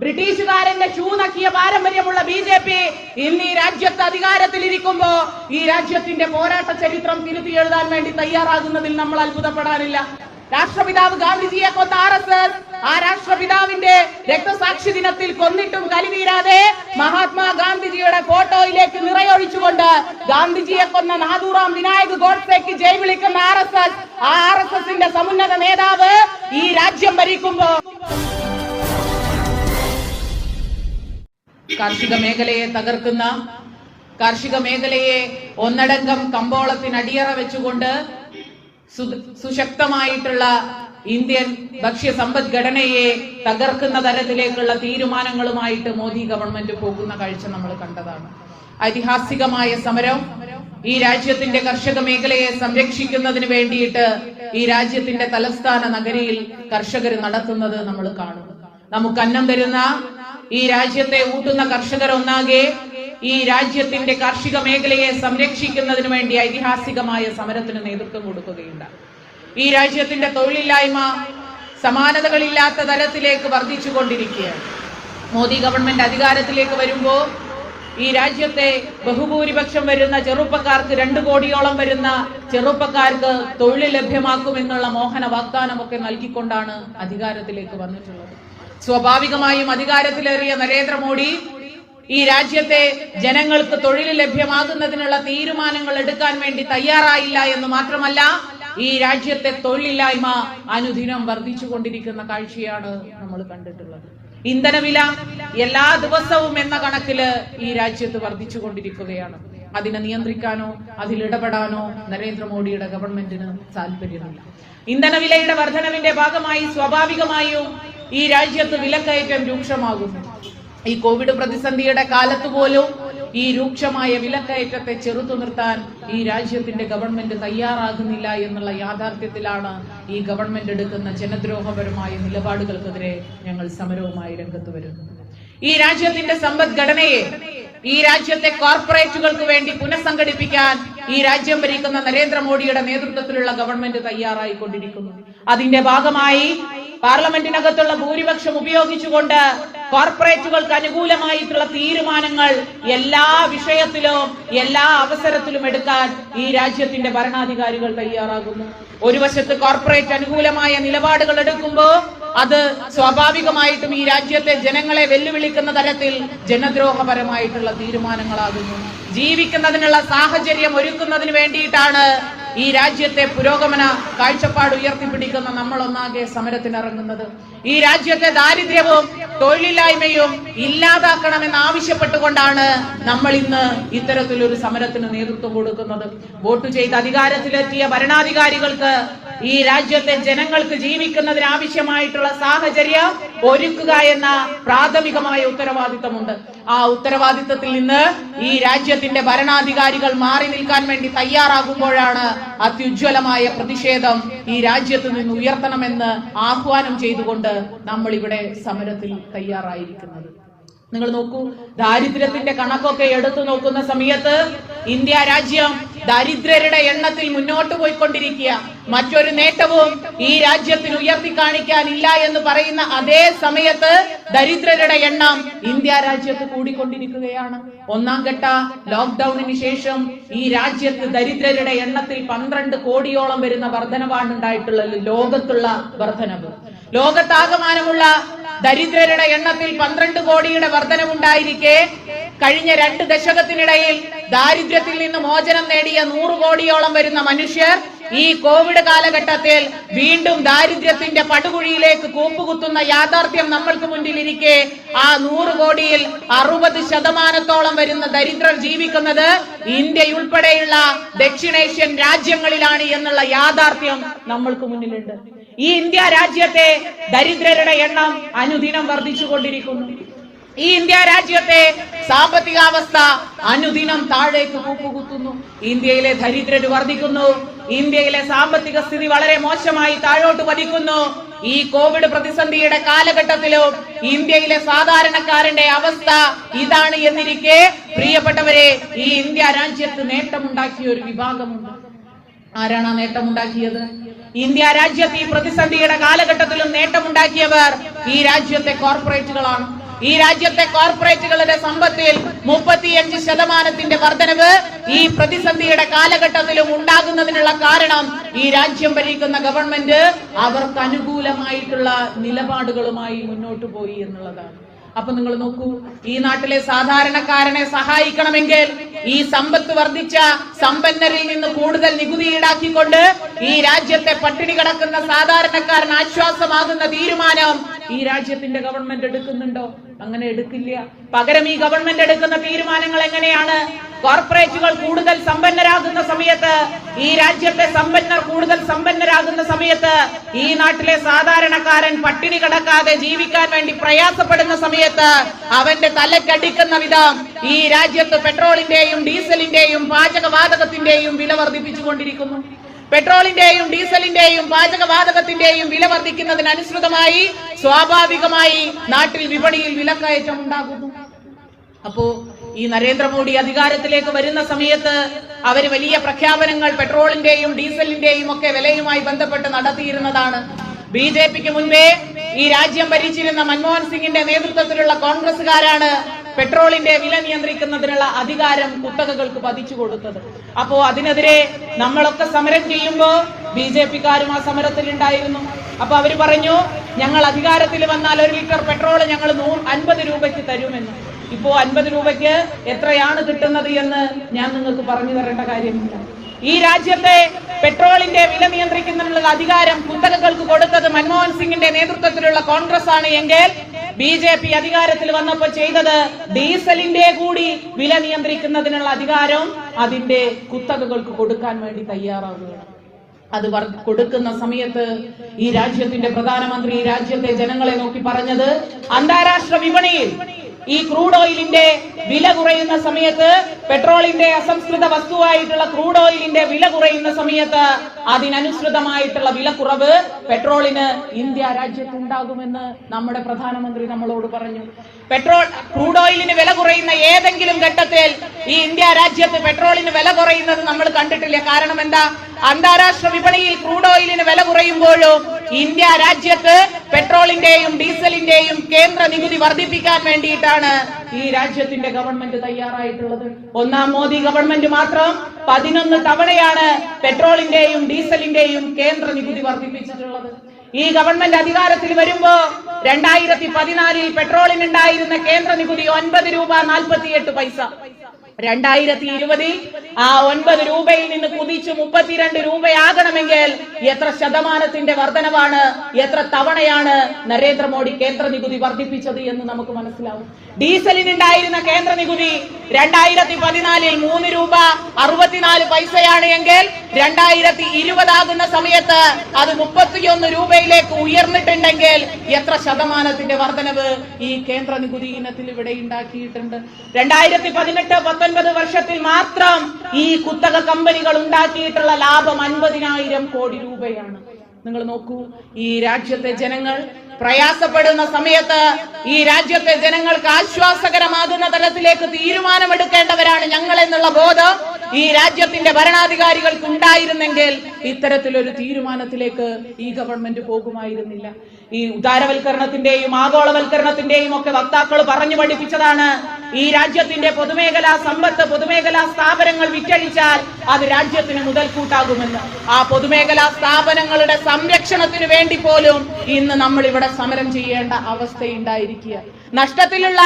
ബ്രിട്ടീഷുകാരന്റെ shoe നക്കിയ പാരമ്പര്യമുള്ള BJP ഇന്ന് ഈ രാജ്യത്ത് അധികാരത്തിലിരിക്കുമ്പോ ഈ രാജ്യത്തിന്റെ പോരാട്ട ചരിത്രം തിരുത്തി എഴുതാൻ വേണ്ടി തയ്യാറാകുന്നതിൽ നമ്മൾ അത്ഭുതപ്പെടാനില്ല. രാഷ്ട്രപിതാവ് ഗാന്ധിജിയെ കൊന്ന RSS ആ രാഷ്ട്രപിതാവിന്റെ രക്തസാക്ഷി ദിനത്തിൽ കൊന്നിട്ടും കലിതീരാതെ മഹാത്മാഗാന്ധിജിയുടെ ഫോട്ടോയിലേക്ക് നിറയൊഴിച്ചുകൊണ്ട് ഗാന്ധിജിയെ കൊന്ന നാദൂറാം വിനായക് ഗോഡ്സെക്ക് ജയ് വിളിക്കുന്ന RSS ആ RSSന്റെ സമുന്നത നേതാവ് ഈ രാജ്യം ഭരിക്കുമ്പോ കാർഷിക മേഖലയെ തകർക്കുന്ന, കാർഷിക മേഖലയെ ഒന്നടങ്കം കമ്പോളത്തിന് അടിയറ വെച്ചുകൊണ്ട് സുശക്തമായിട്ടുള്ള ഇന്ത്യൻ ഭക്ഷ്യ സമ്പദ്ഘടനയെ തകർക്കുന്ന തരത്തിലേക്കുള്ള തീരുമാനങ്ങളുമായിട്ട് മോദി ഗവൺമെന്റ് പോകുന്ന കാഴ്ച നമ്മൾ കണ്ടതാണ്. ഐതിഹാസികമായ സമരം ഈ രാജ്യത്തിന്റെ കർഷക മേഖലയെ സംരക്ഷിക്കുന്നതിന് വേണ്ടിയിട്ട് ഈ രാജ്യത്തിന്റെ തലസ്ഥാന നഗരിയിൽ കർഷകർ നടത്തുന്നത് നമ്മൾ കാണുന്നു. നമുക്ക് അന്നം തരുന്ന ഈ രാജ്യത്തെ ഊട്ടുന്ന കർഷകർ ഒന്നാകെ ഈ രാജ്യത്തിന്റെ കാർഷിക മേഖലയെ സംരക്ഷിക്കുന്നതിന് വേണ്ടി ഐതിഹാസികമായ സമരത്തിന് നേതൃത്വം കൊടുക്കുകയുണ്ടായി. ഈ രാജ്യത്തിന്റെ തൊഴിലില്ലായ്മ സമാനതകളില്ലാത്ത തരത്തിലേക്ക് വർദ്ധിച്ചുകൊണ്ടിരിക്കുകയാണ്. മോദി ഗവൺമെന്റ് അധികാരത്തിലേക്ക് വരുമ്പോൾ ഈ രാജ്യത്തെ ബഹുഭൂരിപക്ഷം വരുന്ന ചെറുപ്പക്കാർക്ക് 2 കോടിയോളം വരുന്ന ചെറുപ്പക്കാർക്ക് തൊഴിൽ ലഭ്യമാക്കുമെന്നുള്ള മോഹന വാഗ്ദാനമൊക്കെ നൽകിക്കൊണ്ടാണ് അധികാരത്തിലേക്ക് വന്നിട്ടുള്ളത്. സ്വാഭാവികമായും അധികാരത്തിലേറിയ നരേന്ദ്രമോദി ഈ രാജ്യത്തെ ജനങ്ങൾക്ക് തൊഴിൽ ലഭ്യമാകുന്നതിനുള്ള തീരുമാനങ്ങൾ എടുക്കാൻ വേണ്ടി തയ്യാറായില്ല എന്ന് മാത്രമല്ല, ഈ രാജ്യത്തെ തൊഴിലില്ലായ്മ അനുദിനം വർദ്ധിച്ചുകൊണ്ടിരിക്കുന്ന കാഴ്ചയാണ് നമ്മൾ കണ്ടിട്ടുള്ളത്. ഇന്ധനവില എല്ലാ ദിവസവും എന്ന കണക്കില് ഈ രാജ്യത്ത് വർദ്ധിച്ചുകൊണ്ടിരിക്കുകയാണ്. അതിനെ നിയന്ത്രിക്കാനോ അതിലിടപെടാനോ നരേന്ദ്രമോദിയുടെ ഗവൺമെന്റിന് താല്പര്യമില്ല. ഇന്ധനവിലയുടെ വർധനവിന്റെ ഭാഗമായി സ്വാഭാവികമായും ഈ രാജ്യത്ത് വിലക്കയറ്റം രൂക്ഷമാകുന്നു. ഈ കോവിഡ് പ്രതിസന്ധിയുടെ കാലത്ത് പോലും ഈ രൂക്ഷമായ വിലക്കയറ്റത്തെ ചെറുത്തു നിർത്താൻ ഈ രാജ്യത്തിന്റെ ഗവൺമെന്റ് തയ്യാറാകുന്നില്ല എന്നുള്ള യാഥാർത്ഥ്യത്തിലാണ് ഈ ഗവൺമെന്റ് എടുക്കുന്ന ജനദ്രോഹപരമായ നിലപാടുകൾക്കെതിരെ ഞങ്ങൾ സമരവുമായി രംഗത്ത് വരുന്നത്. ഈ രാജ്യത്തിന്റെ സമ്പദ്ഘടനയെ ഈ രാജ്യത്തെ കോർപ്പറേറ്റുകൾക്ക് വേണ്ടി പുനഃസംഘടിപ്പിക്കാൻ ഈ രാജ്യം ഭരിക്കുന്ന നരേന്ദ്രമോദിയുടെ നേതൃത്വത്തിലുള്ള ഗവൺമെന്റ് തയ്യാറായിക്കൊണ്ടിരിക്കുന്നു. അതിന്റെ ഭാഗമായി പാർലമെന്റിനകത്തുള്ള ഭൂരിപക്ഷം ഉപയോഗിച്ചുകൊണ്ട് കോർപ്പറേറ്റുകൾക്ക് അനുകൂലമായിട്ടുള്ള തീരുമാനങ്ങൾ എല്ലാ വിഷയത്തിലും എല്ലാ അവസരത്തിലും എടുക്കാൻ ഈ രാജ്യത്തിന്റെ ഭരണാധികാരികൾ തയ്യാറാകുന്നു. ഒരു വശത്ത് കോർപ്പറേറ്റ് അനുകൂലമായ നിലപാടുകൾ എടുക്കുമ്പോൾ അത് സ്വാഭാവികമായിട്ടും ഈ രാജ്യത്തെ ജനങ്ങളെ വെല്ലുവിളിക്കുന്ന തരത്തിൽ ജനദ്രോഹപരമായിട്ടുള്ള തീരുമാനങ്ങളാകുന്നു. ജീവിക്കുന്നതിനുള്ള സാഹചര്യം ഒരുക്കുന്നതിന് വേണ്ടിയിട്ടാണ് ഈ രാജ്യത്തെ പുരോഗമന കാഴ്ചപ്പാട് ഉയർത്തിപ്പിടിക്കുന്ന നമ്മൾ ഒന്നാകെ സമരത്തിനിറങ്ങുന്നത്. ഈ രാജ്യത്തെ ദാരിദ്ര്യവും തൊഴിലില്ലായ്മയും ഇല്ലാതാക്കണമെന്ന് ആവശ്യപ്പെട്ടുകൊണ്ടാണ് നമ്മൾ ഇന്ന് ഇത്തരത്തിലൊരു സമരത്തിന് നേതൃത്വം കൊടുക്കുന്നത്. വോട്ട് ചെയ്ത് അധികാരത്തിലെത്തിയ ഭരണാധികാരികൾക്ക് ഈ രാജ്യത്തെ ജനങ്ങൾക്ക് ജീവിക്കുന്നതിന് ആവശ്യമായിട്ടുള്ള സാഹചര്യം ഒരുക്കുക എന്ന പ്രാഥമികമായ ഉത്തരവാദിത്തമുണ്ട്. ആ ഉത്തരവാദിത്തത്തിൽ നിന്ന് ഈ രാജ്യത്തിന്റെ ഭരണാധികാരികൾ മാറി നിൽക്കാൻ വേണ്ടി തയ്യാറാകുമ്പോഴാണ് അത്യുജ്വലമായ പ്രതിഷേധം ഈ രാജ്യത്ത് നിന്ന് ഉയർത്തണമെന്ന് ആഹ്വാനം ചെയ്തുകൊണ്ട് നമ്മൾ ഇവിടെ സമരത്തിൽ തയ്യാറായിരിക്കുന്നത്. നിങ്ങൾ നോക്കൂ, ദാരിദ്ര്യത്തിന്റെ കണക്കൊക്കെ എടുത്തു നോക്കുന്ന സമയത്ത് ഇന്ത്യ രാജ്യം ദരിദ്രരുടെ എണ്ണത്തിൽ മുന്നോട്ട് പോയിക്കൊണ്ടിരിക്കുക. മറ്റൊരു നേട്ടവും ഈ രാജ്യത്തിന് ഉയർത്തി കാണിക്കാനില്ല എന്ന് പറയുന്ന അതേ സമയത്ത് ദരിദ്രരുടെ എണ്ണം ഇന്ത്യ രാജ്യത്ത് കൂടിക്കൊണ്ടിരിക്കുകയാണ്. 1ാം ഘട്ട ലോക്ക്ഡൌണിന് ശേഷം ഈ രാജ്യത്ത് ദരിദ്രരുടെ എണ്ണത്തിൽ 12 കോടിയോളം വരുന്ന വർധനവാണ് ഉണ്ടായിട്ടുള്ളത്. ലോകത്തുള്ള വർധനവ്, ലോകത്താകമാനമുള്ള ദരിദ്രരുടെ എണ്ണത്തിൽ 12 കോടിയുടെ വർധനവുണ്ടായിരിക്കെ കഴിഞ്ഞ 2 ദശകത്തിനിടയിൽ ദാരിദ്ര്യത്തിൽ നിന്ന് മോചനം നേടിയ 100 കോടിയോളം വരുന്ന മനുഷ്യർ ഈ കോവിഡ് കാലഘട്ടത്തിൽ വീണ്ടും ദാരിദ്ര്യത്തിന്റെ പടുകുഴിയിലേക്ക് കൂപ്പുകുത്തുന്ന യാഥാർത്ഥ്യം നമ്മൾക്ക് മുന്നിലിരിക്കെ ആ 100 കോടിയിൽ 60% വരുന്ന ദരിദ്രർ ജീവിക്കുന്നത് ഇന്ത്യയുൾപ്പെടെയുള്ള ദക്ഷിണേഷ്യൻ രാജ്യങ്ങളിലാണ് എന്നുള്ള യാഥാർത്ഥ്യം നമ്മൾക്ക് മുന്നിലുണ്ട്. ഈ ഇന്ത്യ രാജ്യത്തെ ദരിദ്രരുടെ എണ്ണം അനുദിനം വർദ്ധിച്ചുകൊണ്ടിരിക്കുന്നു. ഈ ഇന്ത്യ രാജ്യത്തെ സാമ്പത്തികാവസ്ഥ അനുദിനം താഴേക്ക് കൂപ്പുകുത്തുന്നു. ഇന്ത്യയിലെ ദരിദ്രർ വർദ്ധിക്കുന്നു. ഇന്ത്യയിലെ സാമ്പത്തിക സ്ഥിതി വളരെ മോശമായി താഴോട്ട് പതിക്കുന്നു. ഈ കോവിഡ് പ്രതിസന്ധിയുടെ കാലഘട്ടത്തിലും ഇന്ത്യയിലെ സാധാരണക്കാരന്റെ അവസ്ഥ ഇതാണ് എന്നിരിക്കെ പ്രിയപ്പെട്ടവരെ, ഈ ഇന്ത്യ രാജ്യത്ത് നേട്ടമുണ്ടാക്കിയ ഒരു വിഭാഗമുണ്ട്. ആരാണ് ആ നേട്ടമുണ്ടാക്കിയത്? ഇന്ത്യ രാജ്യത്ത് ഈ പ്രതിസന്ധിയുടെ കാലഘട്ടത്തിലും നേട്ടമുണ്ടാക്കിയവർ ഈ രാജ്യത്തെ കോർപ്പറേറ്റുകളാണ്. ഈ രാജ്യത്തെ കോർപ്പറേറ്റുകളുടെ സമ്പത്തിൽ 35% വർധനവ് ഈ പ്രതിസന്ധിയുടെ കാലഘട്ടത്തിലും ഉണ്ടാകുന്നതിനുള്ള കാരണം ഈ രാജ്യം ഭരിക്കുന്ന ഗവൺമെന്റ് അവർക്ക് അനുകൂലമായിട്ടുള്ള നിലപാടുകളുമായി മുന്നോട്ട് പോയി എന്നുള്ളതാണ്. അപ്പൊ നിങ്ങൾ നോക്കൂ, ഈ നാട്ടിലെ സാധാരണക്കാരനെ സഹായിക്കണമെങ്കിൽ ഈ സമ്പത്ത് വർദ്ധിച്ച സമ്പന്നരിൽ നിന്ന് കൂടുതൽ നികുതി ഈടാക്കിക്കൊണ്ട് ഈ രാജ്യത്തെ പട്ടിണി കിടക്കുന്ന സാധാരണക്കാരൻ ആശ്വാസമാകുന്ന തീരുമാനം ഈ രാജ്യത്തിന്റെ ഗവൺമെന്റ് എടുക്കുന്നുണ്ടോ? അങ്ങനെ എടുക്കില്ല. പകരം ഈ ഗവൺമെന്റ് എടുക്കുന്ന തീരുമാനങ്ങൾ എങ്ങനെയാണ്? കോർപ്പറേറ്റുകൾ കൂടുതൽ സമ്പന്നരാകുന്ന സമയത്ത്, ഈ രാജ്യത്തെ സമ്പന്നർ കൂടുതൽ സമ്പന്നരാകുന്ന സമയത്ത്, ഈ നാട്ടിലെ സാധാരണക്കാരൻ പട്ടിണി കിടക്കാതെ ജീവിക്കാൻ വേണ്ടി പ്രയാസപ്പെടുന്ന സമയത്ത് അവന്റെ തലക്കടിക്കുന്ന വിധം ഈ രാജ്യത്ത് പെട്രോളിന്റെയും ഡീസലിന്റെയും പാചകവാതകത്തിന്റെയും വില വർദ്ധിപ്പിച്ചുകൊണ്ടിരിക്കുന്നു. പെട്രോളിന്റെയും ഡീസലിന്റെയും പാചകവാതകത്തിന്റെയും വില വർദ്ധിക്കുന്നതിനനുസൃതമായി സ്വാഭാവികമായി നാട്ടിൽ വിപണിയിൽ വിലക്കയറ്റം ഉണ്ടാകുന്നു. അപ്പോ ഈ നരേന്ദ്രമോദി അധികാരത്തിലേക്ക് വരുന്ന സമയത്ത് അവര് വലിയ പ്രഖ്യാപനങ്ങൾ പെട്രോളിന്റെയും ഡീസലിന്റെയും ഒക്കെ വിലയുമായി ബന്ധപ്പെട്ട് നടത്തിയിരുന്നതാണ്. ബിജെപിക്ക് മുൻപേ ഈ രാജ്യം ഭരിച്ചിരുന്ന മൻമോഹൻ സിംഗിന്റെ നേതൃത്വത്തിലുള്ള കോൺഗ്രസുകാരാണ് പെട്രോളിന്റെ വില നിയന്ത്രിക്കുന്നതിനുള്ള അധികാരം കുത്തകകൾക്ക് പതിച്ചു കൊടുത്തത്. അപ്പോ അതിനെതിരെ നമ്മളൊക്കെ സമരം ചെയ്യുമ്പോ ബിജെപിക്കാരും ആ സമരത്തിൽ ഉണ്ടായിരുന്നു. അപ്പൊ അവര് പറഞ്ഞു, ഞങ്ങൾ അധികാരത്തിൽ വന്നാൽ 1 ലിറ്റർ പെട്രോൾ ഞങ്ങൾ 50 രൂപയ്ക്ക് തരുമെന്ന്. ഇപ്പോ 50 രൂപയ്ക്ക് എത്രയാണ് കിട്ടുന്നത് എന്ന് ഞാൻ നിങ്ങൾക്ക് പറഞ്ഞു തരേണ്ട കാര്യമില്ല. ഈ രാജ്യത്തെ പെട്രോളിന്റെ വില നിയന്ത്രിക്കുന്നതിനുള്ള അധികാരം കുത്തകകൾക്ക് കൊടുത്തത് മൻമോഹൻ സിംഗിന്റെ നേതൃത്വത്തിലുള്ള കോൺഗ്രസ് ആണ് എങ്കിൽ ബിജെപി അധികാരത്തിൽ വന്നപ്പോൾ ചെയ്തത് ഡീസലിന്റെ കൂടി വില നിയന്ത്രിക്കുന്നതിനുള്ള അധികാരം അതിന്റെ കുത്തകകൾക്ക് കൊടുക്കാൻ വേണ്ടി തയ്യാറാവുകയാണ്. അത് കൊടുക്കുന്ന സമയത്ത് ഈ രാജ്യത്തിന്റെ പ്രധാനമന്ത്രി ഈ രാജ്യത്തെ ജനങ്ങളെ നോക്കി പറഞ്ഞത്, അന്താരാഷ്ട്ര വിപണിയിൽ ഈ ക്രൂഡ് ഓയിലിന്റെ വില കുറയുന്ന സമയത്ത്, പെട്രോളിന്റെ അസംസ്കൃത വസ്തുവായിട്ടുള്ള ക്രൂഡ് ഓയിലിന്റെ വില കുറയുന്ന സമയത്ത് അതിനനുസൃതമായിട്ടുള്ള വിലക്കുറവ് പെട്രോളിന് ഇന്ത്യ രാജ്യത്ത് ഉണ്ടാകുമെന്ന് നമ്മുടെ പ്രധാനമന്ത്രി നമ്മളോട് പറഞ്ഞു. ക്രൂഡ് ഓയിലിന് വില കുറയുന്ന ഏതെങ്കിലും ഘട്ടത്തിൽ ഈ ഇന്ത്യ രാജ്യത്ത് പെട്രോളിന് വില കുറയുന്നത് നമ്മൾ കണ്ടിട്ടില്ല. കാരണം എന്താ? അന്താരാഷ്ട്ര വിപണിയിൽ ക്രൂഡ് ഓയിലിന് വില കുറയുമ്പോഴും ഇന്ത്യ രാജ്യത്ത് പെട്രോളിന്റെയും ഡീസലിന്റെയും കേന്ദ്ര നികുതി വർദ്ധിപ്പിക്കാൻ വേണ്ടിയിട്ടാണ് ഈ രാജ്യത്തിന്റെ ഗവൺമെന്റ് തയ്യാറായിട്ടുള്ളത്. ഒന്നാം മോദി ഗവൺമെന്റ് മാത്രം 11 തവണയാണ് പെട്രോളിന്റെയും ഡീസലിന്റെയും കേന്ദ്ര നികുതി വർദ്ധിപ്പിച്ചിട്ടുള്ളത്. ഈ ഗവൺമെന്റ് അധികാരത്തിൽ വരുമ്പോ 2014 പെട്രോളിനുണ്ടായിരുന്ന കേന്ദ്ര നികുതി 9 രൂപ 48 പൈസ. 2020 ആ 9 രൂപയിൽ നിന്ന് കുതിച്ച് 32 രൂപയാകണമെങ്കിൽ എത്ര ശതമാനത്തിന്റെ വർധനവാണ്, എത്ര തവണയാണ് നരേന്ദ്രമോദി കേന്ദ്ര നികുതി വർദ്ധിപ്പിച്ചത് എന്ന് നമുക്ക് മനസ്സിലാവും. ഡീസലിനുണ്ടായിരുന്ന കേന്ദ്ര നികുതി 2014 3 രൂപ 64 പൈസയാണ് എങ്കിൽ 2020 ആകുന്ന സമയത്ത് അത് 31 രൂപയിലേക്ക് ഉയർന്നിട്ടുണ്ടെങ്കിൽ എത്ര ശതമാനത്തിന്റെ വർധനവ് ഈ കേന്ദ്ര നികുതി ഇനത്തിൽ ഇവിടെ ഉണ്ടാക്കിയിട്ടുണ്ട്. 2018-19 വർഷത്തിൽ മാത്രം ഈ കുത്തക കമ്പനികൾ ഉണ്ടാക്കിയിട്ടുള്ള ലാഭം 50,000 കോടി രൂപയാണ്. നിങ്ങൾ നോക്കൂ, ഈ രാജ്യത്തെ ജനങ്ങൾ പ്രയാസപ്പെടുന്ന സമയത്ത് ഈ രാജ്യത്തെ ജനങ്ങൾക്ക് ആശ്വാസകരമാകുന്ന തരത്തിലേക്ക് തീരുമാനമെടുക്കേണ്ടവരാണ് ഞങ്ങൾ എന്നുള്ള ബോധം ഈ രാജ്യത്തിന്റെ ഭരണാധികാരികൾക്ക് ഉണ്ടായിരുന്നെങ്കിൽ ഇത്തരത്തിലൊരു തീരുമാനത്തിലേക്ക് ഈ ഗവൺമെന്റ് പോകുമായിരുന്നില്ല. ഈ ഉദാരവൽക്കരണത്തിന്റെയും ആഗോളവൽക്കരണത്തിന്റെയും ഒക്കെ വക്താക്കൾ പറഞ്ഞു പഠിപ്പിച്ചതാണ്, ഈ രാജ്യത്തിന്റെ പൊതുമേഖലാ സമ്പത്ത്, പൊതുമേഖലാ സ്ഥാപനങ്ങൾ വിറ്റഴിച്ചാൽ അത് രാജ്യത്തിന് മുതൽക്കൂട്ടാകുമെന്ന്. ആ പൊതുമേഖലാ സ്ഥാപനങ്ങളുടെ സംരക്ഷണത്തിന് വേണ്ടി പോലും ഇന്ന് നമ്മൾ ഇവിടെ സമരം ചെയ്യേണ്ട അവസ്ഥയുണ്ടായിരിക്കുക. നഷ്ടത്തിലുള്ള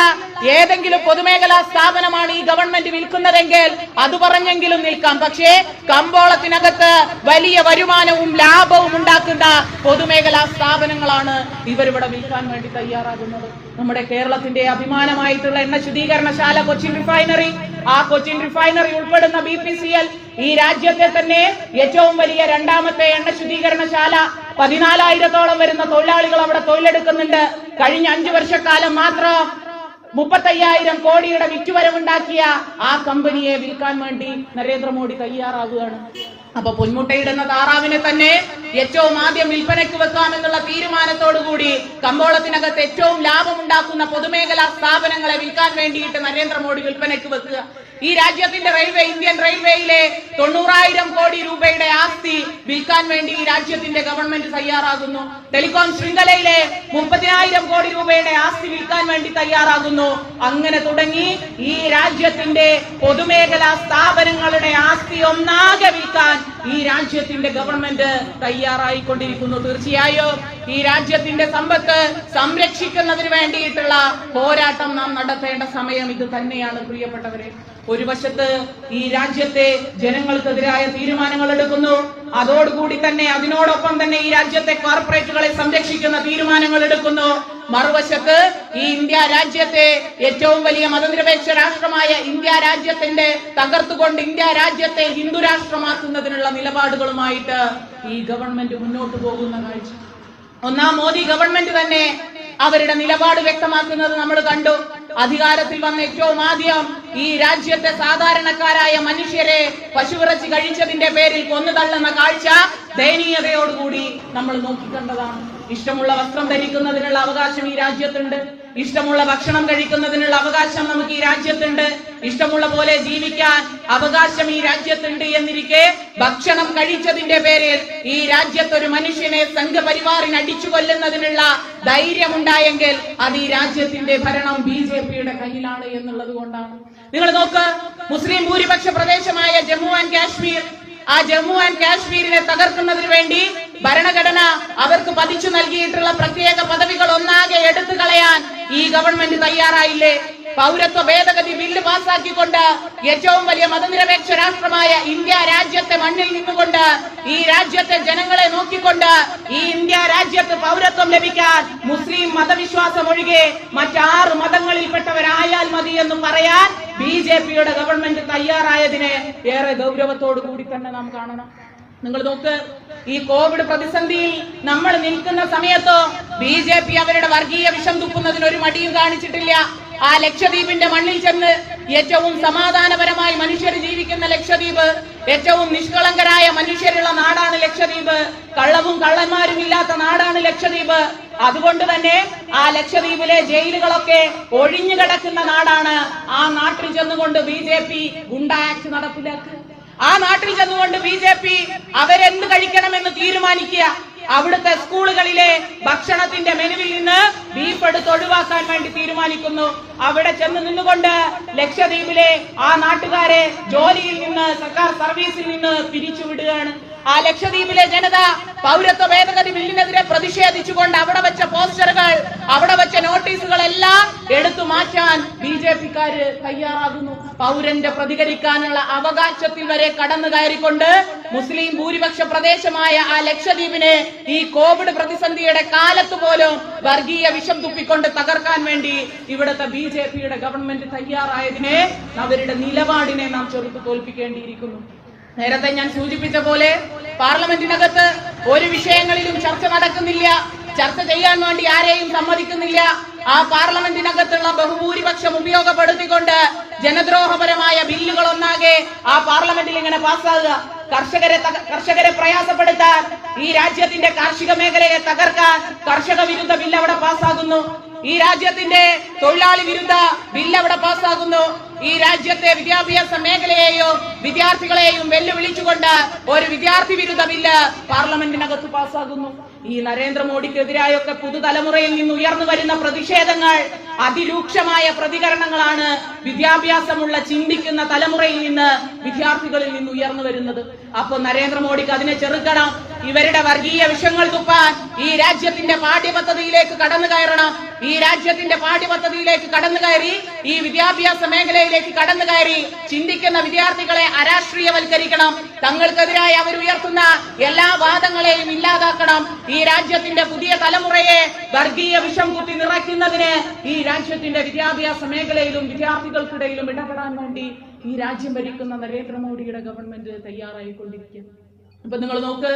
ഏതെങ്കിലും പൊതുമേഖലാ സ്ഥാപനമാണ് ഈ ഗവൺമെന്റ് വിൽക്കുന്നതെങ്കിൽ അത് പറഞ്ഞെങ്കിലും നിൽക്കാം. പക്ഷേ കമ്പോളത്തിനകത്ത് വലിയ വരുമാനവും ലാഭവും ഉണ്ടാക്കുന്ന പൊതുമേഖലാ സ്ഥാപനങ്ങളാണ് ഇവരിവിടെ വിൽക്കാൻ വേണ്ടി തയ്യാറാകുന്നത്. നമ്മുടെ കേരളത്തിന്റെ അഭിമാനമായിട്ടുള്ള എണ്ണ ശുദ്ധീകരണശാല കൊച്ചിൻ റിഫൈനറി, ആ കൊച്ചിൻ റിഫൈനറി ഉൾപ്പെടുന്ന BPCL ഈ രാജ്യത്തെ തന്നെ ഏറ്റവും വലിയ 2ാമത്തെ എണ്ണ ശുദ്ധീകരണശാല. 14,000-ഓളം വരുന്ന തൊഴിലാളികൾ അവിടെ തൊഴിലെടുക്കുന്നുണ്ട്. കഴിഞ്ഞ 5 വർഷക്കാലം മാത്രം 35,000 കോടിയുടെ വിറ്റുവരവുണ്ടാക്കിയ ആ കമ്പനിയെ വിൽക്കാൻ വേണ്ടി നരേന്ദ്രമോദി തയ്യാറാവുകയാണ്. അപ്പൊ പൊന്മുട്ടയിടുന്ന താറാവിനെ തന്നെ ഏറ്റവും ആദ്യം വിൽപ്പനയ്ക്ക് വെക്കാമെന്നുള്ള തീരുമാനത്തോടുകൂടി കമ്പോളത്തിനകത്ത് ഏറ്റവും ലാഭമുണ്ടാക്കുന്ന പൊതുമേഖലാ സ്ഥാപനങ്ങളെ വിൽക്കാൻ വേണ്ടിയിട്ട് നരേന്ദ്രമോദി വിൽപ്പനയ്ക്ക് വെക്കുക. ഈ രാജ്യത്തിന്റെ റെയിൽവേ, ഇന്ത്യൻ റെയിൽവേയിലെ 90,000 കോടി രൂപയുടെ ആസ്തി വിൽക്കാൻ വേണ്ടി ഈ രാജ്യത്തിന്റെ ഗവൺമെന്റ് തയ്യാറാകുന്നു. ടെലികോം ശൃംഖലയിലെ 30,000 കോടി രൂപയുടെ ആസ്തി വിൽക്കാൻ വേണ്ടി തയ്യാറാകുന്നു. അങ്ങനെ തുടങ്ങി ഈ രാജ്യത്തിന്റെ പൊതുമേഖലാ സ്ഥാപനങ്ങളുടെ ആസ്തി ഒന്നാകെ വിൽക്കാൻ ഈ രാജ്യത്തിന്റെ ഗവൺമെന്റ് തയ്യാറായിക്കൊണ്ടിരിക്കുന്നു. തീർച്ചയായും ഈ രാജ്യത്തിന്റെ സമ്പത്ത് സംരക്ഷിക്കുന്നതിന് വേണ്ടിയിട്ടുള്ള പോരാട്ടം നാം നടത്തേണ്ട സമയം ഇത് തന്നെയാണ് പ്രിയപ്പെട്ടവരെ. ഒരു വശത്ത് ഈ രാജ്യത്തെ ജനങ്ങൾക്കെതിരായ തീരുമാനങ്ങൾ എടുക്കുന്നു, അതോടുകൂടി തന്നെ അതിനോടൊപ്പം തന്നെ ഈ രാജ്യത്തെ കോർപ്പറേറ്റുകളെ സംരക്ഷിക്കുന്ന തീരുമാനങ്ങൾ എടുക്കുന്നു. മറുവശത്ത് ഈ ഇന്ത്യ രാജ്യത്തെ ഏറ്റവും വലിയ മതനിരപേക്ഷ രാഷ്ട്രമായ ഇന്ത്യ രാജ്യത്തിന്റെ തകർത്തുകൊണ്ട് ഇന്ത്യ രാജ്യത്തെ ഹിന്ദു രാഷ്ട്രമാക്കുന്നതിനുള്ള നിലപാടുകളുമായിട്ട് ഈ ഗവൺമെന്റ് മുന്നോട്ട് പോകുന്ന കാഴ്ച. ഒന്നാം മോദി ഗവൺമെന്റ് തന്നെ അവരുടെ നിലപാട് വ്യക്തമാക്കുന്നത് നമ്മൾ കണ്ടു. അധികാരത്തിൽ വന്ന ഏറ്റവും ആദ്യം ഈ രാജ്യത്തെ സാധാരണക്കാരായ മനുഷ്യരെ പശുവിറച്ചി കഴിച്ചതിന്റെ പേരിൽ കൊന്നുതള്ളുന്ന കാഴ്ച ദയനീയതയോടുകൂടി നമ്മൾ നോക്കിക്കണ്ടതാണ്. ഇഷ്ടമുള്ള വസ്ത്രം ധരിക്കുന്നതിനുള്ള അവകാശം ഈ രാജ്യത്തുണ്ട്, ഇഷ്ടമുള്ള ഭക്ഷണം കഴിക്കുന്നതിനുള്ള അവകാശം നമുക്ക് ഈ രാജ്യത്തുണ്ട്, ഇഷ്ടമുള്ള പോലെ ജീവിക്കാൻ അവകാശം ഈ രാജ്യത്തുണ്ട് എന്നിരിക്കെ ഭക്ഷണം കഴിച്ചതിന്റെ പേരിൽ ഈ രാജ്യത്തൊരു മനുഷ്യനെ സംഘപരിവാറിന് അടിച്ചു കൊല്ലുന്നതിനുള്ള ധൈര്യമുണ്ടായെങ്കിൽ അത് ഈ രാജ്യത്തിന്റെ ഭരണം BJPയുടെ കയ്യിലാണ് എന്നുള്ളത് കൊണ്ടാണ്. നിങ്ങൾ നോക്ക്, മുസ്ലിം ഭൂരിപക്ഷ പ്രദേശമായ ജമ്മു ആൻഡ് കാശ്മീർ, ആ ജമ്മു ആൻഡ് കാശ്മീരിനെ തകർക്കുന്നതിന് വേണ്ടി ഭരണഘടന അവർക്ക് പതിച്ചു നൽകിയിട്ടുള്ള പ്രത്യേക പദവികൾ ഒന്നാകെ എടുത്തു കളയാൻ ഈ ഗവൺമെന്റ് തയ്യാറായില്ലേ? പൗരത്വ ഭേദഗതി ബില്ല് പാസാക്കിക്കൊണ്ട് ഏറ്റവും വലിയ മതനിരപേക്ഷ രാഷ്ട്രമായ ഇന്ത്യ രാജ്യത്തെ മണ്ണിൽ നിന്നുകൊണ്ട് ഈ രാജ്യത്തെ ജനങ്ങളെ നോക്കിക്കൊണ്ട് ഈ ഇന്ത്യ രാജ്യത്ത് പൗരത്വം ലഭിക്കാൻ മുസ്ലിം മതവിശ്വാസം ഒഴികെ മറ്റാറ് മതങ്ങളിൽപ്പെട്ടവരായാൽ മതി എന്ന് പറയാൻ BJPയുടെ ഗവൺമെന്റ് തയ്യാറായതിനെ ഏറെ ഗൗരവത്തോടു കൂടി തന്നെ നാം കാണണം. നിങ്ങൾ നോക്ക്, ഈ കോവിഡ് പ്രതിസന്ധിയിൽ നമ്മൾ നിൽക്കുന്ന സമയത്തോ BJP അവരുടെ വർഗീയ വിഷം തുപ്പുന്നതിന് ഒരു മടിയും കാണിച്ചിട്ടില്ല. ആ ലക്ഷദ്വീപിന്റെ മണ്ണിൽ ചെന്ന് ഏറ്റവും സമാധാനപരമായി മനുഷ്യർ ജീവിക്കുന്ന ലക്ഷദ്വീപ്, ഏറ്റവും നിഷ്കളങ്കരായ മനുഷ്യരുള്ള നാടാണ് ലക്ഷദ്വീപ്, കള്ളവും കള്ളന്മാരും ഇല്ലാത്ത നാടാണ് ലക്ഷദ്വീപ്. അതുകൊണ്ട് തന്നെ ആ ലക്ഷദ്വീപിലെ ജയിലുകളൊക്കെ ഒഴിഞ്ഞു കിടക്കുന്ന നാടാണ്. ആ നാട്ടിൽ ചെന്നുകൊണ്ട് BJP ഗുണ്ടാ ആക്ട് നടപ്പിലാക്കുക. ആ നാട്ടിൽ ചെന്നുകൊണ്ട് BJP അവരെന്ത് കഴിക്കണമെന്ന് തീരുമാനിക്കുക. അവിടുത്തെ സ്കൂളുകളിലെ ഭക്ഷണത്തിന്റെ മെനുവിൽ നിന്ന് ബീഫ് എടുത്ത് ഒഴിവാക്കാൻ വേണ്ടി തീരുമാനിക്കുന്നു. അവിടെ ചെന്ന് നിന്നുകൊണ്ട് ലക്ഷദ്വീപിലെ ആ നാട്ടുകാരെ ജോലിയിൽ നിന്ന്, സർക്കാർ സർവീസിൽ നിന്ന് പിരിച്ചുവിടുകയാണ്. ആ ലക്ഷദ്വീപിലെ ജനത പൗരത്വ ഭേദഗതി ബില്ലിനെതിരെ പ്രതിഷേധിച്ചുകൊണ്ട് അവിടെ വെച്ച പോസ്റ്ററുകൾ, അവിടെ വെച്ച നോട്ടീസുകളെല്ലാം എടുത്തു മാറ്റാൻ BJPക്കാര് തയ്യാറാകുന്നു. പൗരന്റെ പ്രതികരിക്കാനുള്ള അവകാശത്തിൽ വരെ കടന്നു കയറിക്കൊണ്ട് മുസ്ലിം ഭൂരിപക്ഷ പ്രദേശമായ ആ ലക്ഷദ്വീപിനെ ഈ കോവിഡ് പ്രതിസന്ധിയുടെ കാലത്ത് പോലും വർഗീയ വിഷം തുപ്പിക്കൊണ്ട് തകർക്കാൻ വേണ്ടി ഇവിടുത്തെ BJPയുടെ ഗവൺമെന്റ് തയ്യാറായതിനെ, അവരുടെ നിലപാടിനെ നാം ചെറുത്ത് തോൽപ്പിക്കേണ്ടിയിരിക്കുന്നു. നേരത്തെ ഞാൻ സൂചിപ്പിച്ച പോലെ പാർലമെന്റിനകത്ത് ഒരു വിഷയങ്ങളിലും ചർച്ച നടക്കുന്നില്ല, ചർച്ച ചെയ്യാൻ വേണ്ടി ആരെയും സമ്മതിക്കുന്നില്ല. ആ പാർലമെന്റിനകത്തുള്ള ബഹുഭൂരിപക്ഷം ഉപയോഗപ്പെടുത്തിക്കൊണ്ട് ജനദ്രോഹപരമായ ബില്ലുകൾ ഒന്നാകെ ആ പാർലമെന്റിൽ ഇങ്ങനെ പാസ്സാകുക. കർഷകരെ പ്രയാസപ്പെടുത്താൻ, ഈ രാജ്യത്തിന്റെ കാർഷിക മേഖലയെ തകർക്കാൻ കർഷക വിരുദ്ധ ബില്ല് അവിടെ പാസ്സാകുന്നു. ഈ രാജ്യത്തിന്റെ തൊഴിലാളി വിരുദ്ധ ബില്ല് അവിടെ പാസ്സാകുന്നു. ഈ രാജ്യത്തെ വിദ്യാഭ്യാസ മേഖലയെയും വിദ്യാർത്ഥികളെയും വെല്ലുവിളിച്ചുകൊണ്ട് ഒരു വിദ്യാർത്ഥി വിരുദ്ധ ബില്ല് പാർലമെന്റിനകത്ത് പാസ്സാകുന്നു. ഈ നരേന്ദ്രമോദിക്കെതിരായൊക്കെ പുതുതലമുറയിൽ നിന്ന് ഉയർന്നു വരുന്ന പ്രതിഷേധങ്ങൾ, അതിരൂക്ഷമായ പ്രതികരണങ്ങളാണ് വിദ്യാഭ്യാസമുള്ള ചിന്തിക്കുന്ന തലമുറയിൽ നിന്ന്, വിദ്യാർത്ഥികളിൽ നിന്ന് ഉയർന്നു വരുന്നത്. അപ്പൊ നരേന്ദ്രമോദിക്ക് അതിനെ ചെറുക്കണം. ഇവരുടെ വർഗീയ വിഷങ്ങൾ തുപ്പാൻ ഈ രാജ്യത്തിന്റെ പാഠ്യപദ്ധതിയിലേക്ക് കടന്നു കയറണം. ഈ രാജ്യത്തിന്റെ പാഠ്യപദ്ധതിയിലേക്ക് കടന്നു കയറി, ഈ വിദ്യാഭ്യാസ മേഖലയിലേക്ക് കടന്നു കയറി ചിന്തിക്കുന്ന വിദ്യാർത്ഥികളെ അരാഷ്ട്രീയവൽക്കരിക്കണം. തങ്ങൾക്കെതിരായി അവർ ഉയർത്തുന്ന എല്ലാ വാദങ്ങളെയും ഇല്ലാതാക്കണം. ഈ രാജ്യത്തിന്റെ പുതിയ തലമുറയെ വർഗീയ വിഷം കുത്തി നിറയ്ക്കുന്നതിന് ഈ രാജ്യത്തിന്റെ വിദ്യാഭ്യാസ മേഖലയിലും വിദ്യാർത്ഥികൾക്കിടയിലും ഇടപെടാൻ വേണ്ടി ഈ രാജ്യം ഭരിക്കുന്ന നരേന്ദ്രമോദിയുടെ ഗവൺമെന്റ് തയ്യാറായിക്കൊണ്ടിരിക്കുന്നു. ഇപ്പൊ നിങ്ങൾ നോക്ക്,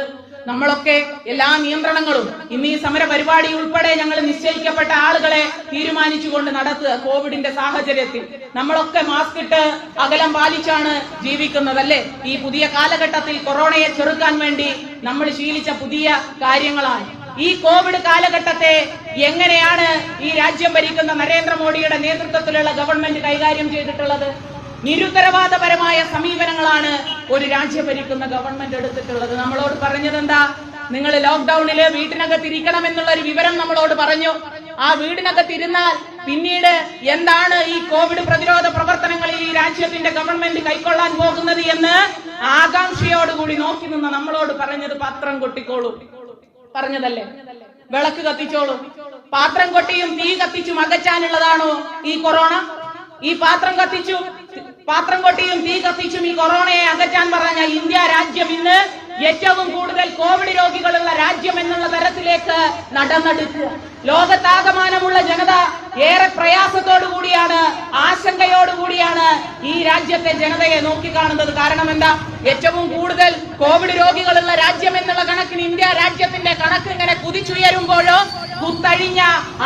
നമ്മളൊക്കെ എല്ലാ നിയന്ത്രണങ്ങളും ഇന്ന് ഈ സമര പരിപാടി ഉൾപ്പെടെ ഞങ്ങൾ നിശ്ചയിക്കപ്പെട്ട ആളുകളെ തീരുമാനിച്ചുകൊണ്ട് നടത്തുക. കോവിഡിന്റെ സാഹചര്യത്തിൽ നമ്മളൊക്കെ മാസ്ക് ഇട്ട് അകലം പാലിച്ചാണ് ജീവിക്കുന്നത്, അല്ലേ? ഈ പുതിയ കാലഘട്ടത്തിൽ കൊറോണയെ ചെറുക്കാൻ വേണ്ടി നമ്മൾ ശീലിച്ച പുതിയ കാര്യങ്ങളാണ്. ഈ കോവിഡ് കാലഘട്ടത്തെ എങ്ങനെയാണ് ഈ രാജ്യം ഭരിക്കുന്ന നരേന്ദ്രമോദിയുടെ നേതൃത്വത്തിലുള്ള ഗവൺമെന്റ് കൈകാര്യം ചെയ്തിട്ടുള്ളത്? നിരുത്തരവാദപരമായ സമീപനങ്ങളാണ് ഒരു രാജ്യം ഭരിക്കുന്ന ഗവൺമെന്റ് എടുത്തിട്ടുള്ളത്. നമ്മളോട് പറഞ്ഞത് എന്താ? നിങ്ങൾ ലോക്ക്ഡൌണില് വീട്ടിനകത്തിരിക്കണം എന്നുള്ള ഒരു വിവരം നമ്മളോട് പറഞ്ഞു. ആ വീടിനകത്തിരുന്നാൽ പിന്നീട് എന്താണ് ഈ കോവിഡ് പ്രതിരോധ പ്രവർത്തനങ്ങൾ ഈ രാജ്യത്തിന്റെ ഗവൺമെന്റ് കൈക്കൊള്ളാൻ പോകുന്നത് എന്ന് ആകാംക്ഷയോടുകൂടി നോക്കി നിന്ന് നമ്മളോട് പറഞ്ഞത് പാത്രം കൊട്ടിക്കോളൂ പറഞ്ഞതല്ലേ? വിളക്ക് കത്തിച്ചോളൂ. പാത്രം കൊട്ടിയും തീ കത്തിച്ചും അകറ്റാനുള്ളതാണോ ഈ കൊറോണ? ഈ പാത്രം കൊട്ടിയും തീ കത്തിച്ചും ഈ കൊറോണയെ അകറ്റാൻ പറഞ്ഞ ഇന്ത്യ രാജ്യം ഇന്ന് ഏറ്റവും കൂടുതൽ കോവിഡ് രോഗികളുള്ള രാജ്യം എന്നുള്ള തരത്തിലേക്ക് നടന്നെടുക്കുക. ലോകത്താകമാനമുള്ള ജനത ഏറെ പ്രയാസത്തോടുകൂടിയാണ്, ആശങ്കയോടുകൂടിയാണ് ഈ രാജ്യത്തെ ജനതയെ നോക്കിക്കാണുന്നത്. കാരണം എന്താ? ഏറ്റവും കൂടുതൽ കോവിഡ് രോഗികളുള്ള രാജ്യം എന്നുള്ള കണക്കിന് ഇന്ത്യ രാജ്യത്തിന്റെ കണക്ക് ഇങ്ങനെ കുതിച്ചുയരുമ്പോഴോ കുത്തഴിഞ്ഞ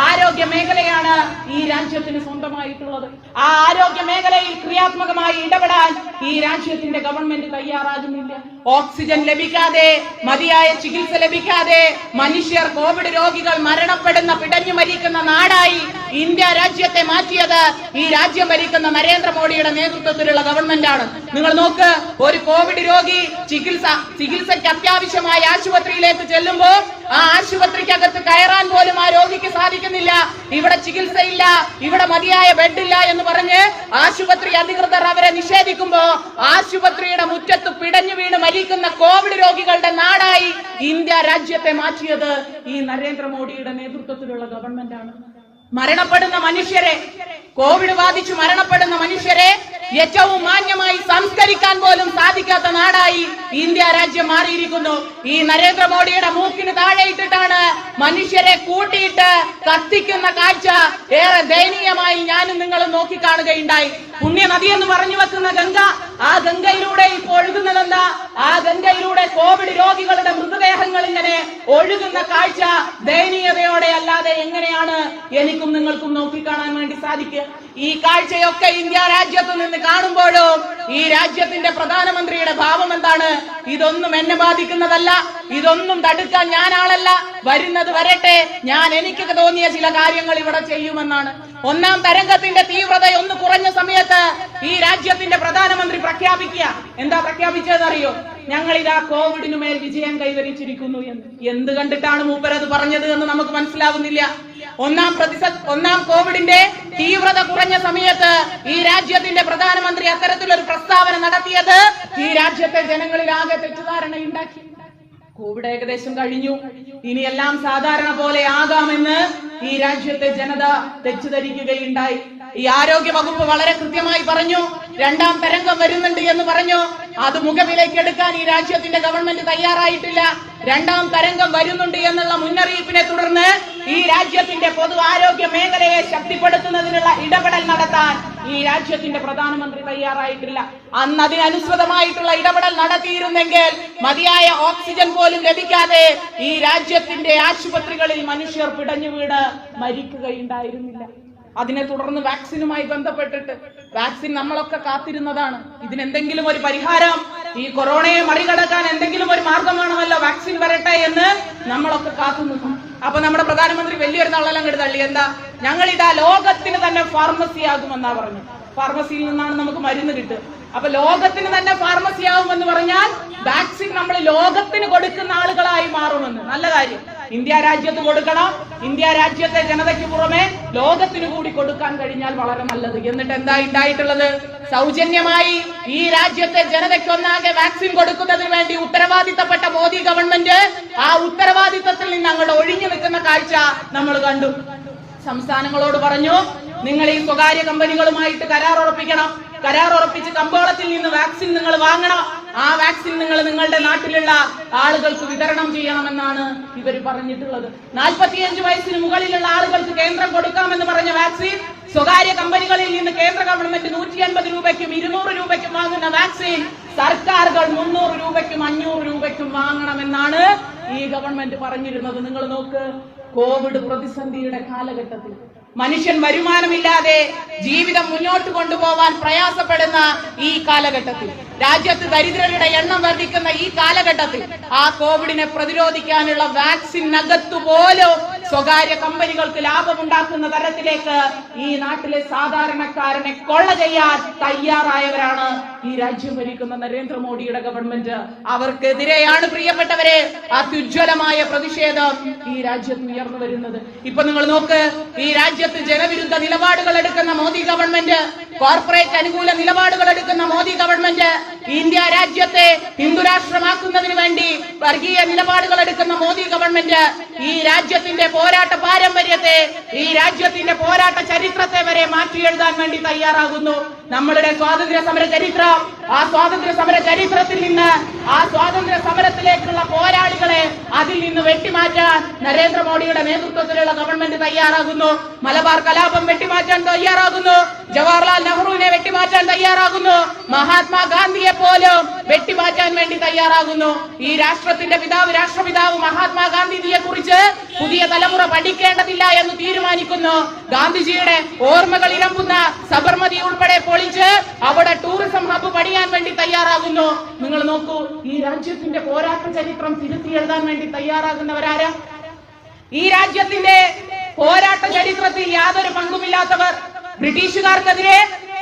ആരോഗ്യ മേഖലയാണ് ഈ രാജ്യത്തിന് സ്വന്തമായിട്ടുള്ളത്. ആ ആരോഗ്യ മേഖലയിൽ ക്രിയാത്മകമായി ഇടപെടാൻ ഈ രാജ്യത്തിന്റെ ഗവൺമെന്റ് തയ്യാറാകുന്നില്ല. ഓക്സിജൻ ലഭിക്കാതെ, മതിയായ ചികിത്സ ലഭിക്കാതെ മനുഷ്യർ, കോവിഡ് രോഗികൾ മരണപ്പെടുന്ന, പിടഞ്ഞു മരിക്കുന്ന നാടായി ഇന്ത്യ രാജ്യത്തെ മാറ്റിയത് ഈ രാജ്യം ഭരിക്കുന്ന നരേന്ദ്രമോദിയുടെ നേതൃത്വത്തിലുള്ള ഗവൺമെന്റാണ്. നിങ്ങൾ നോക്ക്, ഒരു കോവിഡ് രോഗി ചികിത്സയ്ക്ക് അത്യാവശ്യമായ ആശുപത്രിയിലേക്ക് ചെല്ലുമ്പോൾ ആ ആശുപത്രിക്കകത്ത് കയറാൻ പോലും ആ രോഗിക്ക് സാധിക്കുന്നില്ല. ഇവിടെ ചികിത്സയില്ല, ഇവിടെ മതിയായ ബെഡില്ല എന്ന് പറഞ്ഞ് ആശുപത്രി അധികൃതർ അവരെ നിഷേധിക്കുമ്പോ ആശുപത്രിയുടെ മുറ്റത്ത് പിടഞ്ഞു വീണ് മരിക്കുന്ന കോവിഡ് രോഗികളുടെ നാടായി ഇന്ത്യ രാജ്യത്തെ മാറ്റിയത് ഈ നരേന്ദ്രമോദിയുടെ നേതൃത്വത്തിലുള്ള ഗവൺമെന്റാണ്. മരണപ്പെടുന്ന മനുഷ്യരെ, കോവിഡ് ബാധിച്ചു മരണപ്പെടുന്ന മനുഷ്യരെ ഏറ്റവും മാന്യമായി സംസ്കരിക്കാൻ പോലും സാധിക്കാത്ത നാടായി ഇന്ത്യ രാജ്യം മാറിയിരിക്കുന്നു. ഈ നരേന്ദ്രമോദിയുടെ മൂക്കിന് താഴെയിട്ടിട്ടാണ് മനുഷ്യരെ കൂട്ടിയിട്ട് കത്തിക്കുന്ന കാഴ്ച ഏറെ ദയനീയമായി ഞാനും നിങ്ങളും നോക്കിക്കാണുകയുണ്ടായി. പുണ്യനദി എന്ന് പറഞ്ഞു വെക്കുന്ന ഗംഗ, ആ ഗംഗയിലൂടെ ഇപ്പോൾ ഒഴുകുന്നതെന്താ? ആ ഗംഗയിലൂടെ കോവിഡ് രോഗികളുടെ മൃതദേഹങ്ങൾ ഇങ്ങനെ ഒഴുകുന്ന കാഴ്ച ദയനീയതയോടെ അല്ലാതെ എങ്ങനെയാണ് എനിക്കും നിങ്ങൾക്കും നോക്കിക്കാണാൻ വേണ്ടി സാധിക്കുക? ഈ കാഴ്ചയൊക്കെ ഇന്ത്യ രാജ്യത്ത് നിന്ന് കാണുമ്പോഴും ഈ രാജ്യത്തിന്റെ പ്രധാനമന്ത്രിയുടെ ഭാവം എന്താണ്? ഇതൊന്നും എന്നെ ബാധിക്കുന്നതല്ല, ഇതൊന്നും തടുക്കാൻ ഞാൻ ആളല്ല, വരുന്നത് വരട്ടെ, ഞാൻ എനിക്ക് തോന്നിയ ചില കാര്യങ്ങൾ ഇവിടെ ചെയ്യുമെന്നാണ്. ഒന്നാം തരംഗത്തിന്റെ തീവ്രത ഒന്ന് കുറഞ്ഞ സമയത്ത് ഈ രാജ്യത്തിന്റെ പ്രധാനമന്ത്രി പ്രഖ്യാപിക്കുക. എന്താ പ്രഖ്യാപിച്ചതെന്നറിയോ? ഞങ്ങൾ ഇതാ കോവിഡിനു മേൽ വിജയം കൈവരിച്ചിരിക്കുന്നു എന്ന്. എന്ത് കണ്ടിട്ടാണ് മൂപ്പരത് പറഞ്ഞത് എന്ന് നമുക്ക് മനസ്സിലാവുന്നില്ല. ഒന്നാം കോവിഡിന്റെ തീവ്രത കുറഞ്ഞ സമയത്ത് ഈ രാജ്യത്തിന്റെ പ്രധാനമന്ത്രി അത്തരത്തിലൊരു പ്രസ്താവന നടത്തിയത് ഈ രാജ്യത്തെ ജനങ്ങളിൽ ആകെ തെറ്റിദ്ധാരണയുണ്ടാക്കി. കോവിഡ് ഏകദേശം കഴിഞ്ഞു, ഇനിയെല്ലാം സാധാരണ പോലെ ആകാമെന്ന് ഈ രാജ്യത്തെ ജനത തെറ്റിദ്ധരിക്കുകയുണ്ടായി. ഈ ആരോഗ്യ വകുപ്പ് വളരെ കൃത്യമായി പറഞ്ഞു, രണ്ടാം തരംഗം വരുന്നുണ്ട് എന്ന് പറഞ്ഞു. അത് മുഖവിലേക്ക് എടുക്കാൻ ഈ രാജ്യത്തിന്റെ ഗവൺമെന്റ് തയ്യാറായിട്ടില്ല. രണ്ടാം തരംഗം വരുന്നുണ്ട് എന്നുള്ള മുന്നറിയിപ്പിനെ തുടർന്ന് ഈ രാജ്യത്തിന്റെ പൊതു ആരോഗ്യ മേഖലയെ ശക്തിപ്പെടുത്തുന്നതിനുള്ള ഇടപെടൽ നടത്താൻ ഈ രാജ്യത്തിന്റെ പ്രധാനമന്ത്രി തയ്യാറായിട്ടില്ല. അന്ന് അതിനനുസൃതമായിട്ടുള്ള ഇടപെടൽ നടത്തിയിരുന്നെങ്കിൽ മതിയായ ഓക്സിജൻ പോലും ലഭിക്കാതെ ഈ രാജ്യത്തിന്റെ ആശുപത്രികളിൽ മനുഷ്യർ പിടഞ്ഞു വീട് മരിക്കുകയുണ്ടായിരുന്നില്ല. അതിനെ തുടർന്ന് വാക്സിനുമായി ബന്ധപ്പെട്ടിട്ട് വാക്സിൻ നമ്മളൊക്കെ കാത്തിരുന്നതാണ്. ഇതിനെന്തെങ്കിലും ഒരു പരിഹാരം, ഈ കൊറോണയെ മറികടക്കാൻ എന്തെങ്കിലും ഒരു മാർഗം വേണമല്ലോ, വാക്സിൻ വരട്ടെ എന്ന് നമ്മളൊക്കെ കാത്തുനിന്നു. അപ്പൊ നമ്മുടെ പ്രധാനമന്ത്രി വലിയൊരു തള്ളലം കെടുത്ത് തള്ളി. എന്താ? ഞങ്ങൾ ഇതാ ലോകത്തിന് തന്നെ ഫാർമസി ആകുമെന്നാ പറഞ്ഞു. ഫാർമസിയിൽ നിന്നാണ് നമുക്ക് മരുന്ന് കിട്ടുക. അപ്പൊ ലോകത്തിന് തന്നെ ഫാർമസി ആവുമെന്ന് പറഞ്ഞാൽ വാക്സിൻ നമ്മൾ ലോകത്തിന് കൊടുക്കുന്ന ആളുകളായി മാറുമെന്ന്. നല്ല കാര്യം, ഇന്ത്യ രാജ്യത്ത് കൊടുക്കണം. ഇന്ത്യ രാജ്യത്തെ ജനതയ്ക്ക് പുറമെ ലോകത്തിന് കൂടി കൊടുക്കാൻ കഴിഞ്ഞാൽ വളരെ നല്ലത്. എന്നിട്ട് എന്താ ഉണ്ടായിട്ടുള്ളത്? സൗജന്യമായി ഈ രാജ്യത്തെ ജനതയ്ക്കൊന്നാകെ വാക്സിൻ കൊടുക്കുന്നതിന് വേണ്ടി ഉത്തരവാദിത്തപ്പെട്ട മോദി ഗവൺമെന്റ് ആ ഉത്തരവാദിത്തത്തിൽ നിന്ന് അങ്ങോട്ട് ഒഴിഞ്ഞു നിൽക്കുന്ന കാഴ്ച നമ്മൾ കണ്ടു. സംസ്ഥാനങ്ങളോട് പറഞ്ഞു, നിങ്ങൾ ഈ സ്വകാര്യ കമ്പനികളുമായിട്ട് കരാർ ഉറപ്പിക്കണം. കരാർ ഉറപ്പിച്ച് കമ്പോളത്തിൽ നിന്ന് വാക്സിൻ നിങ്ങൾ വാങ്ങണം. ആ വാക്സിൻ നിങ്ങൾ നിങ്ങളുടെ നാട്ടിലുള്ള ആളുകൾക്ക് വിതരണം ചെയ്യണമെന്നാണ് ഇവർ പറഞ്ഞിട്ടുള്ളത്. 45 വയസ്സിന് മുകളിലുള്ള ആളുകൾക്ക് കേന്ദ്രം കൊടുക്കാമെന്ന് പറഞ്ഞ വാക്സിൻ സ്വകാര്യ കമ്പനികളിൽ നിന്ന് കേന്ദ്ര ഗവൺമെന്റ് 180 രൂപയ്ക്കും 200 രൂപയ്ക്കും വാങ്ങുന്ന വാക്സിൻ സർക്കാരുകൾ 300 രൂപയ്ക്കും 500 രൂപയ്ക്കും വാങ്ങണമെന്നാണ് ഈ ഗവൺമെന്റ് പറഞ്ഞിരുന്നത്. നിങ്ങൾ നോക്ക്, കോവിഡ് പ്രതിസന്ധിയുടെ കാലഘട്ടത്തിൽ മനുഷ്യൻ വരുമാനമില്ലാതെ ജീവിതം മുന്നോട്ട് കൊണ്ടുപോവാൻ പ്രയാസപ്പെടുന്ന ഈ കാലഘട്ടത്തിൽ രാജ്യത്ത് ദരിദ്രരുടെ എണ്ണം വർദ്ധിക്കുന്ന ഈ കാലഘട്ടത്തിൽ ആ കോവിഡിനെ പ്രതിരോധിക്കാനുള്ള വാക്സിനകത്തു പോലും സ്വകാര്യ കമ്പനികൾക്ക് ലാഭമുണ്ടാക്കുന്ന തരത്തിലേക്ക് ഈ നാട്ടിലെ സാധാരണക്കാരനെ കൊള്ള ചെയ്യാൻ തയ്യാറായവരാണ് ഈ രാജ്യം ഭരിക്കുന്ന നരേന്ദ്രമോദിയുടെ ഗവൺമെന്റ്. അവർക്കെതിരെയാണ് പ്രിയപ്പെട്ടവരെ അത്യുജ്വലമായ പ്രതിഷേധം ഈ രാജ്യത്ത് ഉയർന്നു വരുന്നത്. ഇപ്പൊ നിങ്ങൾ നോക്ക്, ഈ രാജ്യത്ത് ജനവിരുദ്ധ നിലപാടുകൾ എടുക്കുന്ന മോദി ഗവൺമെന്റ്, കോർപ്പറേറ്റ് അനുകൂല നിലപാടുകൾ എടുക്കുന്ന മോദി ഗവൺമെന്റ്, ഇന്ത്യ രാജ്യത്തെ ഹിന്ദുരാഷ്ട്രമാക്കുന്നതിന് വേണ്ടി വർഗീയ നിലപാടുകൾ എടുക്കുന്ന മോദി ഗവൺമെന്റ് ഈ രാജ്യത്തിന്റെ പോരാട്ട പാരമ്പര്യത്തെ, ഈ രാജ്യത്തിന്റെ പോരാട്ട ചരിത്രത്തെ വരെ മാറ്റിയെഴുതാൻ വേണ്ടി തയ്യാറാകുന്നു. നമ്മളുടെ സ്വാതന്ത്ര്യ സമര ചരിത്രം, ആ സ്വാതന്ത്ര്യ സമര ചരിത്രത്തിൽ നിന്ന് ആ സ്വാതന്ത്ര്യ സമരത്തിലേക്കുള്ള പോരാളികളെ അതിൽ നിന്ന് വെട്ടിമാറ്റാൻ നരേന്ദ്രമോദിയുടെ നേതൃത്വത്തിലുള്ള ഗവൺമെന്റ് തയ്യാറാകുന്നു. മലബാർ കലാപം വെട്ടിമാറ്റാൻ തയ്യാറാകുന്നു. ജവഹർലാൽ നെഹ്റുവിനെ വെട്ടിമാറ്റാൻ തയ്യാറാകുന്നു. മഹാത്മാഗാന്ധിയെ പോലും വെട്ടിമാറ്റാൻ വേണ്ടി തയ്യാറാകുന്നു. ഈ രാഷ്ട്രത്തിന്റെ പിതാവ്, രാഷ്ട്രപിതാവ് മഹാത്മാഗാന്ധിജിയെ കുറിച്ച് പുതിയ തലമുറ പഠിക്കേണ്ടതില്ല എന്ന് തീരുമാനിക്കുന്നു. ഗാന്ധിജിയുടെ ഓർമ്മകൾ ഇരമ്പുന്ന സബർമതി ഉൾപ്പെടെ പൊളിച്ച് അവിടെ ടൂറിസം ഹബ്ബ് പണിയാൻ വേണ്ടി തയ്യാറാകുന്നു. നിങ്ങൾ നോക്കൂ, ഈ രാജ്യത്തിന്റെ പോരാട്ട ചരിത്രം തിരുത്തി എഴുതാൻ വേണ്ടി തയ്യാറാകുന്നവരാരാ? ഈ രാജ്യത്തിന്റെ പോരാട്ട ചരിത്രത്തിൽ യാതൊരു പങ്കുമില്ലാത്തവർ, ബ്രിട്ടീഷുകാർക്കെതിരെ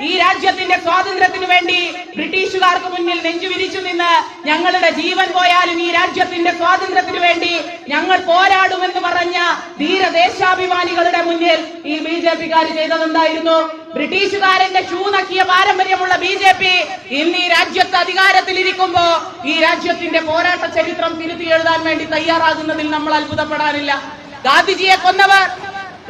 ഈ രാജ്യത്തിന്റെ സ്വാതന്ത്ര്യത്തിനു വേണ്ടി ബ്രിട്ടീഷുകാർക്ക് മുന്നിൽ നെഞ്ചുവിരിച്ചു നിന്ന് ഞങ്ങളുടെ ജീവൻ പോയാലും ഈ രാജ്യത്തിന്റെ സ്വാതന്ത്ര്യത്തിനു വേണ്ടി ഞങ്ങൾ പോരാടുമെന്ന് പറഞ്ഞ ധീരദേശാഭിമാനികളുടെ മുന്നിൽ ഈ BJP-കാർ ചെയ്തതെന്തായിരുന്നു? ബ്രിട്ടീഷുകാരന്റെ ഷൂ നക്കിയ പാരമ്പര്യമുള്ള BJP ഇന്ന് ഈ രാജ്യത്ത് അധികാരത്തിലിരിക്കുമ്പോ ഈ രാജ്യത്തിന്റെ പോരാട്ട ചരിത്രം തിരുത്തി എഴുതാൻ വേണ്ടി തയ്യാറാകുന്നതിൽ നമ്മൾ അത്ഭുതപ്പെടാനില്ല. ഗാന്ധിജിയെ കൊന്നവർ,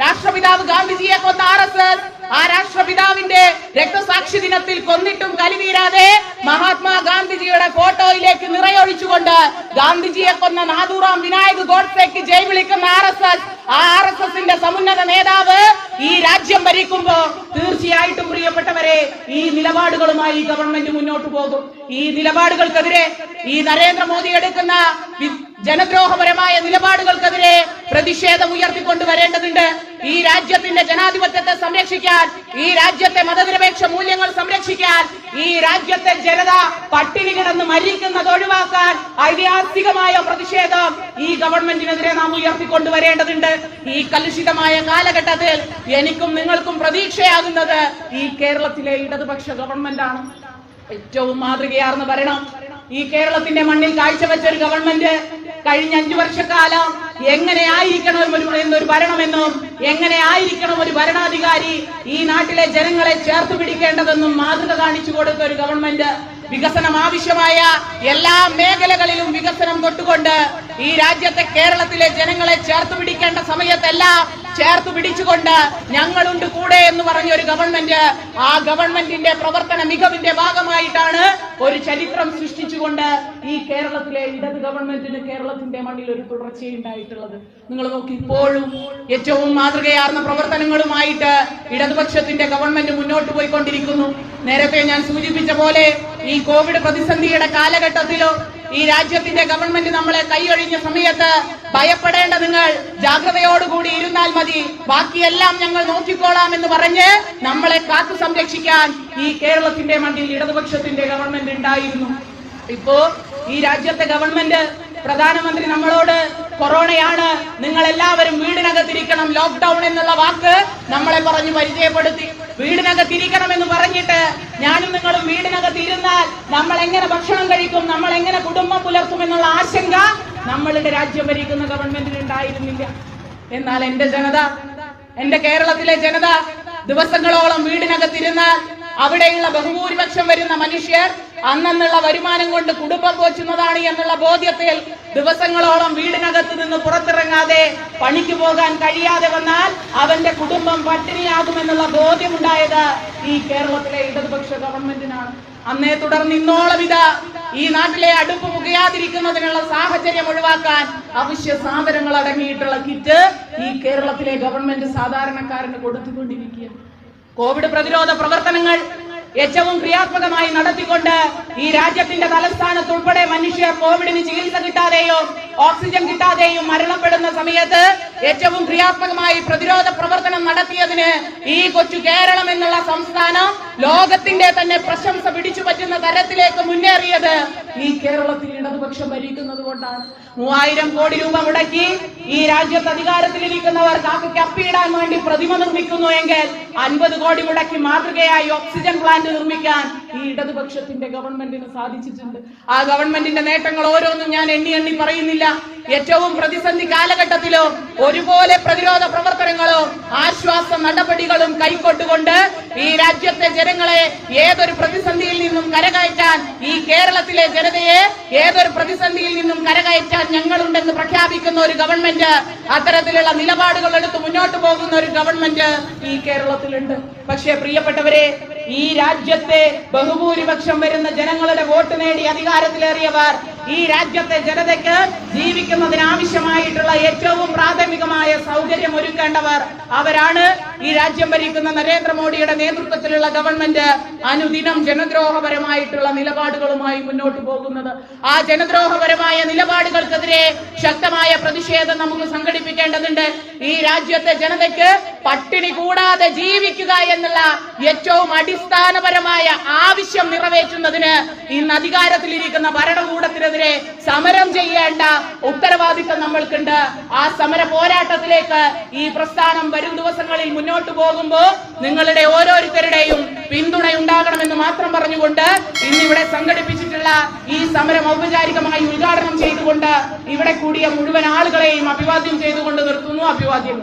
രാഷ്ട്രപിതാവ് ഗാന്ധിജിയെ കൊന്ന RSS, ആ രാഷ്ട്രപിതാവിന്റെ രക്തസാക്ഷി ദിനത്തിൽ കൊന്നിട്ടും കലിതീരാതെ മഹാത്മാഗാന്ധിജിയുടെ ഫോട്ടോയിലേക്ക് നിറയൊഴിച്ചുകൊണ്ട് ഗാന്ധിജിയെ കൊന്ന നാഥൂറാം വിനായക് ഗോഡ്സെക്ക് ജയ് വിളിക്കുന്ന RSS, ആ RSSന്റെ സമുന്നത നേതാവ് ഈ രാജ്യം ഭരിക്കുമ്പോ തീർച്ചയായിട്ടും പ്രിയപ്പെട്ടവരെ ഈ നിലപാടുകളുമായി ഈ ഗവൺമെന്റ് മുന്നോട്ട് പോകും. ഈ നിലപാടുകൾക്കെതിരെ, ഈ നരേന്ദ്രമോദി എടുക്കുന്ന ജനദ്രോഹപരമായ നിലപാടുകൾക്കെതിരെ പ്രതിഷേധം ഉയർത്തിക്കൊണ്ടുവരേണ്ടതുണ്ട്. ഈ രാജ്യത്തിന്റെ ജനാധിപത്യത്തെ സംരക്ഷിക്കാൻ, ഈ രാജ്യത്തെ മതനിരപേക്ഷ മൂല്യങ്ങൾ സംരക്ഷിക്കാൻ, ഈ രാജ്യത്തെ ജനത പട്ടിണി കിടന്ന് മരിക്കുന്നത് ഒഴിവാക്കാൻ ഐതിഹാസികമായ പ്രതിഷേധം ഈ ഗവൺമെന്റിനെതിരെ നാം ഉയർത്തിക്കൊണ്ടുവരേണ്ടതുണ്ട്. ഈ കലുഷിതമായ കാലഘട്ടത്തിൽ എനിക്കും നിങ്ങൾക്കും പ്രതീക്ഷയാകുന്നത് ഈ കേരളത്തിലെ ഇടതുപക്ഷ ഗവൺമെന്റാണ്. ഏറ്റവും മാതൃകയാർന്ന ഭരണം ഈ കേരളത്തിന്റെ മണ്ണിൽ കാഴ്ചവെച്ച ഒരു ഗവൺമെന്റ് കഴിഞ്ഞ 5 വർഷക്കാലം എങ്ങനെ ആയിരിക്കണം എന്നൊരു ഭരണമെന്നും എങ്ങനെ ആയിരിക്കണം ഒരു ഭരണാധികാരി ഈ നാട്ടിലെ ജനങ്ങളെ ചേർത്ത് പിടിക്കേണ്ടതെന്നും മാതൃക കാണിച്ചു കൊടുത്ത ഒരു ഗവൺമെന്റ്. വികസനം ആവശ്യമായ എല്ലാ മേഖലകളിലും വികസനം തൊട്ടുകൊണ്ട് ഈ രാജ്യത്തെ കേരളത്തിലെ ജനങ്ങളെ ചേർത്ത് പിടിക്കേണ്ട സമയത്തെല്ലാം ചേർത്ത് പിടിച്ചുകൊണ്ട് ഞങ്ങളുണ്ട് കൂടെ എന്ന് പറഞ്ഞ ഒരു ഗവൺമെന്റ്, ആ ഗവൺമെന്റിന്റെ പ്രവർത്തന മികവിന്റെ ഭാഗമായിട്ടാണ് ഒരു ചരിത്രം സൃഷ്ടിച്ചുകൊണ്ട് ഈ കേരളത്തിലെ ഇടത് ഗവൺമെന്റിന് കേരളത്തിന്റെ മണ്ണിൽ ഒരു തുടർച്ചയുണ്ടായിട്ടുള്ളത്. നിങ്ങൾ നോക്കി, ഇപ്പോഴും ഏറ്റവും മാതൃകയാർന്ന പ്രവർത്തനങ്ങളുമായിട്ട് ഇടതുപക്ഷത്തിന്റെ ഗവൺമെന്റ് മുന്നോട്ട് പോയിക്കൊണ്ടിരിക്കുന്നു. നേരത്തെ ഞാൻ സൂചിപ്പിച്ച പോലെ ഈ കോവിഡ് പ്രതിസന്ധിയുടെ കാലഘട്ടത്തിലോ ഈ രാജ്യത്തിന്റെ ഗവൺമെന്റ് നമ്മളെ കൈയൊഴിഞ്ഞ സമയത്ത് ഭയപ്പെടേണ്ട, നിങ്ങൾ ജാഗ്രതയോടുകൂടി ഇരുന്നാൽ മതി, ബാക്കിയെല്ലാം ഞങ്ങൾ നോക്കിക്കോളാം എന്ന് പറഞ്ഞ് നമ്മളെ കാത്തു സംരക്ഷിക്കാൻ ഈ കേരളത്തിന്റെ മണ്ണിൽ ഇടതുപക്ഷത്തിന്റെ ഗവൺമെന്റ് ഉണ്ടായിരുന്നു. ഇപ്പോ ഈ രാജ്യത്തെ ഗവൺമെന്റ്, പ്രധാനമന്ത്രി നമ്മളോട് കൊറോണയാണ്, നിങ്ങൾ എല്ലാവരും വീടിനകത്തിരിക്കണം, ലോക്ക്ഡൌൺ എന്നുള്ള വാക്ക് നമ്മളെ പറഞ്ഞു പരിചയപ്പെടുത്തി. വീടിനകത്തിരിക്കണം എന്ന് പറഞ്ഞിട്ട് ഞാനും നിങ്ങളും വീടിനകത്ത് ഇരുന്നാൽ നമ്മൾ എങ്ങനെ ഭക്ഷണം കഴിക്കും, നമ്മൾ എങ്ങനെ കുടുംബം പുലർത്തും എന്നുള്ള ആശങ്ക നമ്മളുടെ രാജ്യം ഭരിക്കുന്ന ഗവൺമെന്റിന് ഉണ്ടായിരുന്നില്ല. എന്നാൽ എന്റെ ജനത, എന്റെ കേരളത്തിലെ ജനത ദിവസങ്ങളോളം വീടിനകത്തിരുന്നാൽ അവിടെയുള്ള ബഹുഭൂരിപക്ഷം വരുന്ന മനുഷ്യർ അന്നുള്ള വരുമാനം കൊണ്ട് കുടുംബം പോറ്റുന്നതാണ് എന്നുള്ള ബോധ്യത്തിൽ ദിവസങ്ങളോളം വീടിനകത്ത് നിന്ന് പുറത്തിറങ്ങാതെ പണിക്ക് പോകാൻ കഴിയാതെ വന്നാൽ അവന്റെ കുടുംബം പട്ടിണിയാകുമെന്നുള്ള ബോധ്യമുണ്ടായത് ഈ കേരളത്തിലെ ഇടതുപക്ഷ ഗവൺമെന്റിനാണ്. അന്നേ തുടർന്ന് ഇന്നോളം ഈ നാട്ടിലെ അടുപ്പ് പുകയാതിരിക്കുന്നതിനുള്ള സാഹചര്യം ഒഴിവാക്കാൻ അവശ്യ സാധനങ്ങൾ അടങ്ങിയിട്ടുള്ള കിറ്റ് ഈ കേരളത്തിലെ ഗവൺമെന്റ് സാധാരണക്കാരന് കൊടുത്തുകൊണ്ടിരിക്കുകയാണ്. കോവിഡ് പ്രതിരോധ പ്രവർത്തനങ്ങൾ ഏറ്റവും ക്രിയാത്മകമായി നടത്തിക്കൊണ്ട് ഈ രാജ്യത്തിന്റെ തലസ്ഥാനത്ത് ഉൾപ്പെടെ മനുഷ്യർ കോവിഡിന് ചികിത്സ കിട്ടാതെയും ഓക്സിജൻ കിട്ടാതെയും മരണപ്പെടുന്ന സമയത്ത് ഏറ്റവും ക്രിയാത്മകമായി പ്രതിരോധ പ്രവർത്തനം നടത്തിയതിന് ഈ കൊച്ചു കേരളം എന്നുള്ള സംസ്ഥാനം ലോകത്തിന്റെ തന്നെ പ്രശംസ പിടിച്ചു പറ്റുന്ന തരത്തിലേക്ക് മുന്നേറിയത് ഈ കേരളത്തിൽ ഇടതുപക്ഷം ഭരിക്കുന്നത് കൊണ്ടാണ്. 3000 കോടി രൂപ മുടക്കി ഈ രാജ്യത്ത് അധികാരത്തിലിരിക്കുന്നവർ കാക്കയ്ക്ക് അപ്പിയിടാൻ വേണ്ടി പ്രതിമ നിർമ്മിക്കുന്നു എങ്കിൽ 50 കോടി മുടക്കി മാതൃകയായി ഓക്സിജൻ പ്ലാന്റ് നിർമ്മിക്കാൻ ഈ ഇടതുപക്ഷത്തിന്റെ ഗവൺമെന്റിന് സാധിച്ചിട്ടുണ്ട്. ആ ഗവൺമെന്റിന്റെ നേട്ടങ്ങൾ ഓരോന്നും ഞാൻ എണ്ണി പറയുന്നില്ല. ഏറ്റവും പ്രതിസന്ധി കാലഘട്ടത്തിലും ഒരുപോലെ പ്രതിരോധ പ്രവർത്തനങ്ങളും ആശ്വാസ നടപടികളും കൈക്കൊണ്ടുകൊണ്ട് ഈ രാജ്യത്തെ ജനങ്ങളെ ഏതൊരു പ്രതിസന്ധിയിൽ നിന്നും കരകയറ്റാൻ, ഈ കേരളത്തിലെ ജനതയെ ഏതൊരു പ്രതിസന്ധിയിൽ നിന്നും കരകയറ്റാൻ ഞങ്ങളുണ്ടെന്ന് പ്രഖ്യാപിക്കുന്ന ഒരു ഗവൺമെന്റ്, അത്തരത്തിലുള്ള നിലപാടുകൾ എടുത്ത് മുന്നോട്ട് പോകുന്ന ഒരു ഗവൺമെന്റ് ഈ കേരളത്തിലുണ്ട്. പക്ഷേ പ്രിയപ്പെട്ടവരെ, ഈ രാജ്യത്തെ ബഹുഭൂരിപക്ഷം വരുന്ന ജനങ്ങളുടെ വോട്ട് നേടി അധികാരത്തിലേറിയവർ ഈ രാജ്യത്തെ ജനതയ്ക്ക് ജീവിക്കുന്നതിനാവശ്യമായിട്ടുള്ള ഏറ്റവും പ്രാഥമികമായ സൗകര്യം ഒരുക്കേണ്ടവർ അവരാണ്. ഈ രാജ്യം ഭരിക്കുന്ന നരേന്ദ്രമോദിയുടെ നേതൃത്വത്തിലുള്ള ഗവൺമെന്റ് അനുദിനം ജനദ്രോഹപരമായിട്ടുള്ള നിലപാടുകളുമായി മുന്നോട്ട് പോകുന്നത്. ആ ജനദ്രോഹപരമായ നിലപാടുകൾക്കെതിരെ ശക്തമായ പ്രതിഷേധം നമുക്ക് സംഘടിപ്പിക്കേണ്ടതുണ്ട്. ഈ രാജ്യത്തെ ജനതയ്ക്ക് പട്ടിണി കൂടാതെ ജീവിക്കുക എന്നുള്ള ഏറ്റവും അടിസ്ഥാനപരമായ ആവശ്യം നിറവേറ്റുന്നതിന് ഇന്ന് അധികാരത്തിലിരിക്കുന്ന ഭരണകൂടത്തിനെതിരെ സമരം ചെയ്യേണ്ട ഉത്തരവാദിത്തം നമ്മൾക്കുണ്ട്. ആ സമര പോരാട്ടത്തിലേക്ക് ഈ പ്രസ്ഥാനം വരും ദിവസങ്ങളിൽ മുന്നോട്ട് പോകുമ്പോൾ നിങ്ങളുടെ ഓരോരുത്തരുടെയും പിന്തുണ ഉണ്ടാകണമെന്ന് മാത്രം പറഞ്ഞുകൊണ്ട് ഇന്നിവിടെ സംഘടിപ്പിച്ചിട്ടുള്ള ഈ സമരം ഔപചാരികമായി ഉദ്ഘാടനം ചെയ്തുകൊണ്ട് ഇവിടെ കൂടിയ മുഴുവൻ ആളുകളെയും അഭിവാദ്യം ചെയ്തുകൊണ്ട് നിർത്തുന്നു. അഭിവാദ്യം.